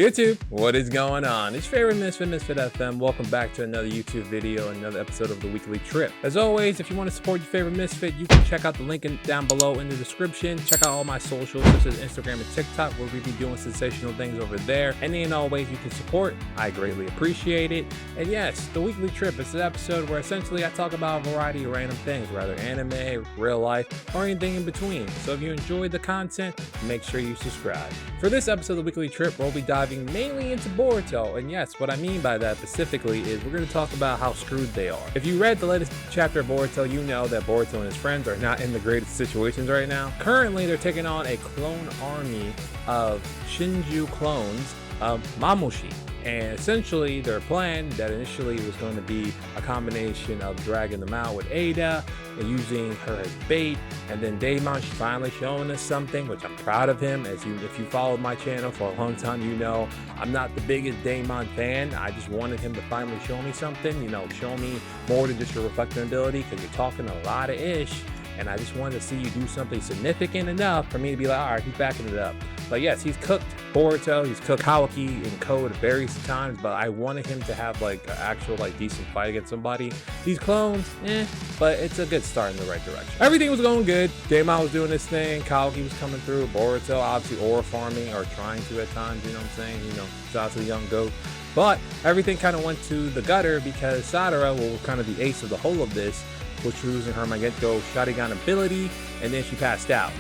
YouTube, what is going on? It's your favorite Misfit FM. Welcome back to another YouTube video, another episode of the Weekly Trip. As always, if you want to support your favorite Misfit, you can check out the link down below in the description. Check out all my socials, such as Instagram and TikTok, where we be doing sensational things over there. Any and all ways you can support, I greatly appreciate it. And yes, the Weekly Trip is an episode where essentially I talk about a variety of random things, whether anime, real life, or anything in between. So if you enjoyed the content, make sure you subscribe. For this episode of the Weekly Trip, we'll be diving mainly into Boruto, and yes, what I mean by that specifically is we're going to talk about how screwed they are. If you read the latest chapter of Boruto, you know that Boruto and his friends are not in the greatest situations right now. Currently, they're taking on a clone army of Shinju clones of Mamushi. And essentially, their plan that initially was going to be a combination of dragging them out with Ada and using her as bait, and then Daemon finally showing us something, which I'm proud of him. If you followed my channel for a long time, you know I'm not the biggest Daemon fan. I just wanted him to finally show me something, show me more than just your reflecting ability, because you're talking a lot of ish, and I just wanted to see you do something significant enough for me to be like, all right, he's backing it up. But yes, he's cooked Boruto, he's cooked Kawaki in code various times, but I wanted him to have like an actual decent fight against somebody. These clones, but it's a good start in the right direction. Everything was going good. Daemon was doing this thing, Kawaki was coming through, Boruto obviously aura farming, or trying to at times, you know what I'm saying? Shout out to the young goat. But everything kind of went to the gutter because Sadara, was kind of the ace of the whole of this, was using her Magento Sharingan ability, and then she passed out.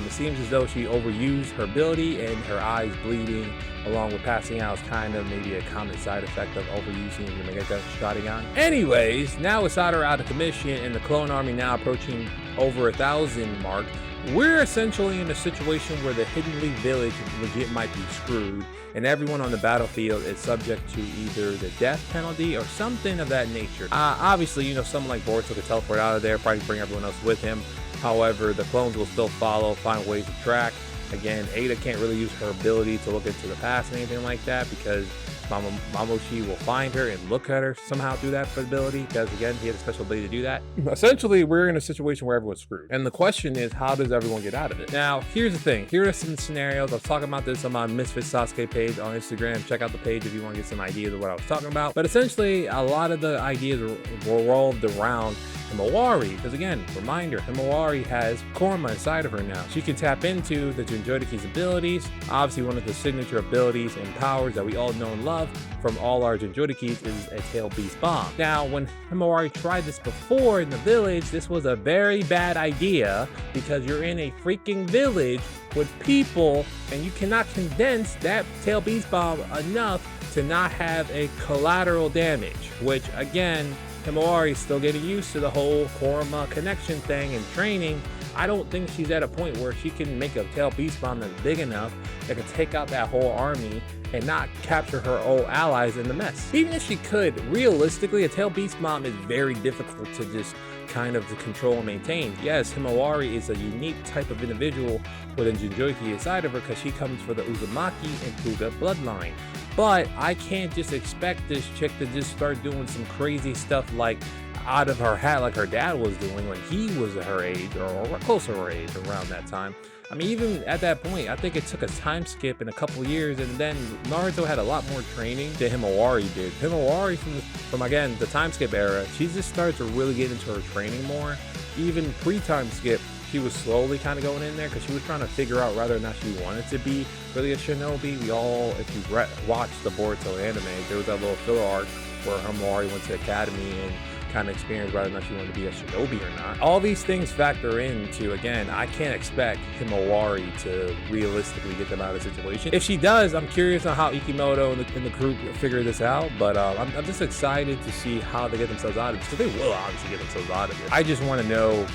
It seems as though she overused her ability, and her eyes bleeding along with passing out is kind of maybe a common side effect of overusing the Magento Sharingan. Anyways, now with Sadara out of commission and the clone army now approaching over 1,000 mark, we're essentially in a situation where the Hidden Leaf village legit might be screwed, and everyone on the battlefield is subject to either the death penalty or something of that nature. Obviously, someone like Boruto could teleport out of there, probably bring everyone else with him. However, the clones will still follow, find ways to track. Again, Ada can't really use her ability to look into the past and anything like that, because Mamushi will find her and look at her somehow through that ability, because again, he has a special ability to do that. Essentially, we're in a situation where everyone's screwed. And the question is, how does everyone get out of it? Now, here's the thing. Here are some scenarios. I was talking about this on my Misfit Sasuke page on Instagram. Check out the page if you want to get some ideas of what I was talking about. But essentially, a lot of the ideas revolved around Himawari, because again, reminder, Himawari has Kurama inside of her now. She can tap into the Jinchuriki's abilities. Obviously, one of the signature abilities and powers that we all know and love from all our Jinchurikis is a Tail Beast Bomb. Now, when Himawari tried this before in the village, this was a very bad idea, because you're in a freaking village with people, and you cannot condense that Tail Beast Bomb enough to not have a collateral damage, which again, Himawari is still getting used to the whole Kurama connection thing and training. I don't think she's at a point where she can make a Tail Beast Bomb that's big enough that can take out that whole army and not capture her old allies in the mess. Even if she could, realistically, a Tail Beast Bomb is very difficult to just kind of control and maintain. Yes, Himawari is a unique type of individual with a Jinchuriki inside of her, because she comes for the Uzumaki and Kuga bloodline. But I can't just expect this chick to just start doing some crazy stuff like out of her hat, like her dad was doing when he was her age, or close to her age around that time. I mean, even at that point, I think it took a time skip in a couple years, and then Naruto had a lot more training than Himawari did. Himawari from again, the time skip era, she just started to really get into her training more. Even pre-time skip, she was slowly kind of going in there, because she was trying to figure out whether or not she wanted to be really a shinobi. We all, if you watched the Boruto anime, there was that little filler arc where Himawari went to academy and kind of experienced whether or not she wanted to be a shinobi or not. All these things factor into, again, I can't expect Himawari to realistically get them out of the situation. If she does, I'm curious on how Ikimoto and the group figure this out, but I'm just excited to see how they get themselves out of this, because they will obviously get themselves out of it. I just want to know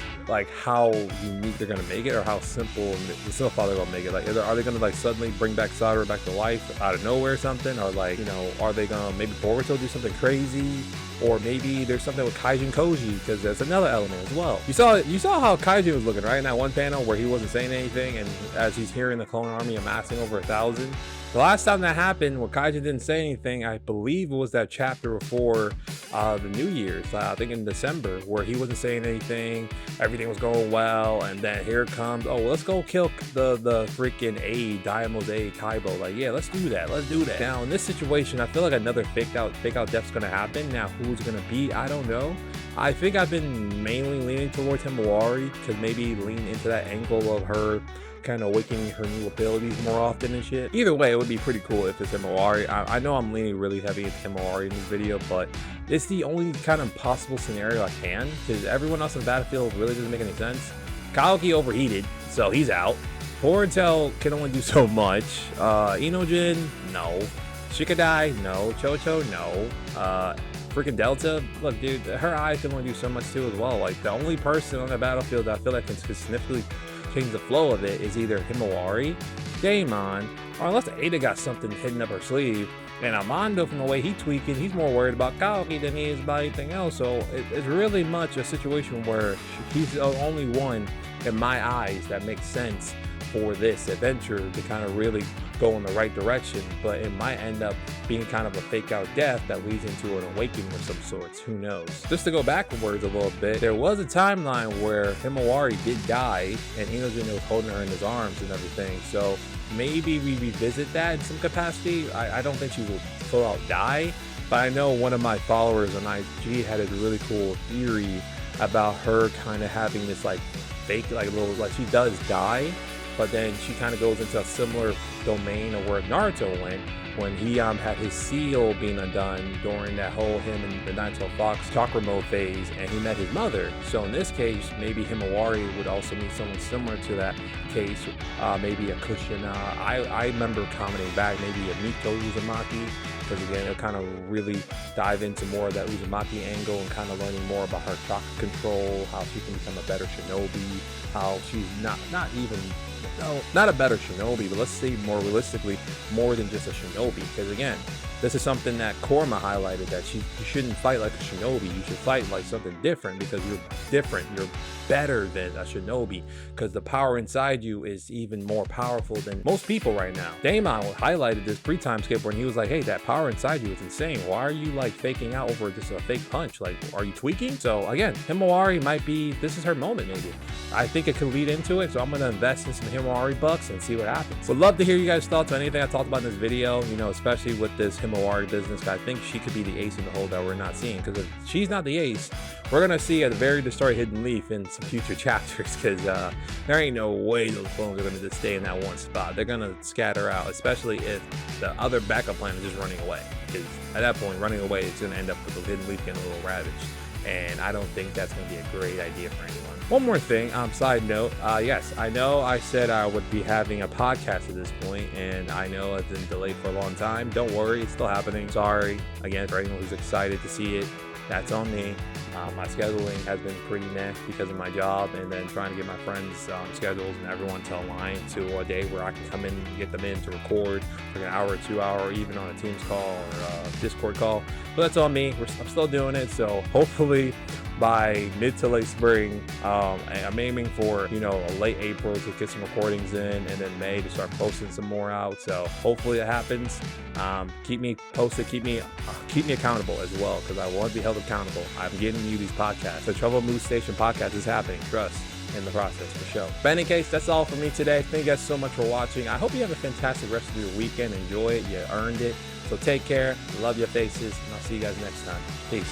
how unique they're gonna make it, or how simple they're gonna make it. Are they gonna suddenly bring back Sadara back to life out of nowhere or something, or are they gonna maybe Boruto do something crazy, or maybe there's something with Kaijin Koji, because that's another element as well. You saw how Kaijin was looking, right? In that one panel where he wasn't saying anything, and as he's hearing the clone army amassing over 1,000, The last time that happened, where Kaijin didn't say anything, I believe it was that chapter before the New Year's, I think in December, where he wasn't saying anything, everything was going well, and then here comes, oh, let's go kill the freaking aide, Daimo's aide, Kaibo. Like, yeah, let's do that. Now, in this situation, I feel like another fake out death's gonna happen. Now, who's gonna be? I don't know. I think I've been mainly leaning towards Himawari, because maybe lean into that angle of her kind of awakening her new abilities more often and shit. Either way, it would be pretty cool if it's Himawari. I know I'm leaning really heavy into Himawari in this video, but it's the only kind of possible scenario I can, because everyone else in Battlefield really doesn't make any sense. Kaoki overheated, so he's out. Borutel can only do so much. Inojin, no. Shikadai, no. Chocho, no. Freaking Delta, look, dude, her eyes can only do so much too as well. Like, the only person on the battlefield that I feel like can significantly change the flow of it is either Himawari, Daemon, or unless Ada got something hidden up her sleeve. And Armando, from the way he's tweaking, he's more worried about Kaoki than he is about anything else. So it's really much a situation where he's the only one, in my eyes, that makes sense for this adventure to kind of really go in the right direction. But it might end up being kind of a fake out death that leads into an awakening of some sorts. Who knows? Just to go backwards a little bit, there was a timeline where Himawari did die and Inojin was holding her in his arms and everything. So maybe we revisit that in some capacity. I don't think she will full out die, but I know one of my followers on IG had a really cool theory about her kind of having this like fake, like little, like she does die, but then she kind of goes into a similar domain of where Naruto went when he had his seal being undone during that whole him and the Nine-Tailed Fox chakra mode phase, and he met his mother. So in this case, maybe Himawari would also meet someone similar to that case, maybe a Kushina. I remember commenting back, maybe a Miko Uzumaki, because again, it'll kind of really dive into more of that Uzumaki angle and kind of learning more about her chakra control, how she can become a better shinobi, how she's not a better shinobi, but let's say more realistically, more than just a shinobi. Because again, this is something that Korma highlighted, that you shouldn't fight like a shinobi, you should fight like something different, because you're different, you're better than a shinobi, because the power inside you is even more powerful than most people right now. Daemon highlighted this pre-time skip when he was like, hey, that power inside you is insane. Why are you like faking out over just a fake punch? Like, are you tweaking? So again, Himawari might be, this is her moment maybe. I think it could lead into it, so I'm going to invest in some Himawari bucks and see what happens. Would love to hear you guys' thoughts on anything I talked about in this video, you know, especially with this Himawari business. I think she could be the ace in the hole that we're not seeing, because if she's not the ace, we're going to see at the very destroyed Hidden Leaf in some future chapters, because there ain't no way those clones are going to just stay in that one spot. They're going to scatter out, especially if the other backup plan is just running away, because at that point, running away is going to end up with the Hidden Leaf getting a little ravaged, and I don't think that's going to be a great idea for anyone. One more thing, side note, yes, I know I said I would be having a podcast at this point, and I know it's been delayed for a long time. Don't worry, it's still happening. Sorry, again, for anyone who's excited to see it, that's on me. My scheduling has been pretty meh because of my job, and then trying to get my friends' schedules and everyone to align to a day where I can come in and get them in to record for an hour or 2 hour, or even on a Teams call or a Discord call. But that's on me. I'm still doing it, so hopefully by mid to late spring, I'm aiming for, you know, a late April to get some recordings in, and then May to start posting some more out. So hopefully it happens. Keep me posted, keep me accountable as well, because I want to be held accountable. I'm getting you these podcasts. The Trouble Moose Station podcast is happening. Trust in the process for sure. But in any case, that's all for me today. Thank you guys so much for watching. I hope you have a fantastic rest of your weekend. Enjoy it. You earned it. So take care. Love your faces, and I'll see you guys next time. Peace.